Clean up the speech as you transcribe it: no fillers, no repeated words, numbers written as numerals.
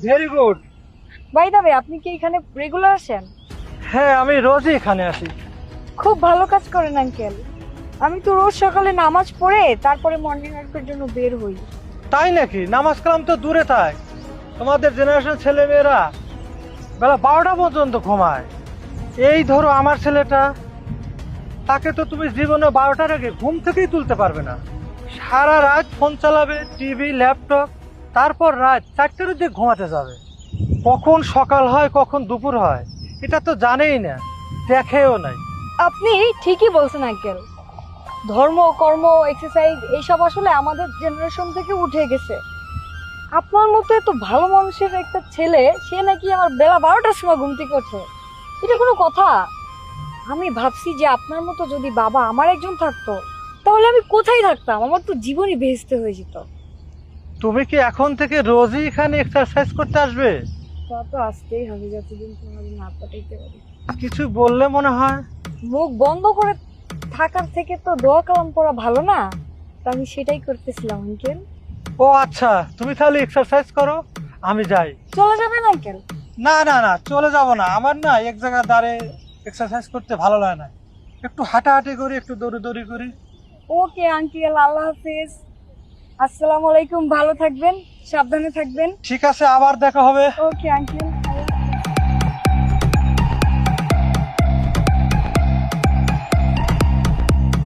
Very good. By the way, আপনি কি এখানে রেগুলার আসেন? হ্যাঁ, আমি রোজই এখানে আসি। খুব ভালো কাজ করেন আঙ্কেল। আমি তো রোজ সকালে নামাজ পড়ে তারপরে মর্নিং ওয়াকের জন্য বের হই। তাই নাকি? নামাজ কালাম তো দূরে থাক, তোমাদের জেনারেশন ছেলে মেয়েরা বেলা 12টা পর্যন্ত ঘুমায়। এই ধরো আমার ছেলেটা, তাকে তো তুমি জীবনে 12টার আগে ঘুম থেকেই তুলতে পারবে না। সারা রাত ফোন চালাবে, টিভি ল্যাপটপ, তারপর রাত 4টার দিকে ঘুমাতে যাবে। কখন সকাল হয় কখন দুপুর হয় এটা তো জানেই না, দেখেও নাই। আপনি ঠিকই বলছেন আঙ্কেল। ধর্ম, কর্ম, এক্সারসাইজ এইসব আসলে আমাদের জেনারেশন থেকে উঠে গেছে। আপনার মতো এত ভালো মানুষের একটা ছেলে, সে নাকি আমার বেলা 12টার সময় ঘুম থেকে ওঠে, এটা কোনো কথা? আমি ভাবছি যে আপনার মতো যদি বাবা আমার একজন থাকতো তাহলে আমি কোথায় থাকতাম, আমার তো জীবনই বেহেশতে হয়ে যেত। তুমি কি এখন থেকে রোজই এখানে এক্সারসাইজ করতে আসবে? তা তো আসতেই হবে যতদিন তোমার না পাঠাইতে পারি। কিছু বললে মনে হয়। মুখ বন্ধ করে থাকার থেকে তো দোয়া কালাম করা ভালো না? তো আমি সেটাই করতেছিলাম আঙ্কেল। ও আচ্ছা, তুমি তাহলে এক্সারসাইজ করো, আমি যাই। চলে যাবেন আঙ্কেল? না না না, চলে যাব না। আমার না এক জায়গায় দাঁড়িয়ে এক্সারসাইজ করতে ভালো লাগে না, একটু হাঁটাহাঁটি করি, একটু দৌড়ি করি। ওকে আঙ্কেল, আল্লাহ হাফেজ। আসসালামু আলাইকুম, ভালো থাকবেন, সাবধানে থাকবেন। ঠিক আছে, আবার দেখা হবে। Okay uncle.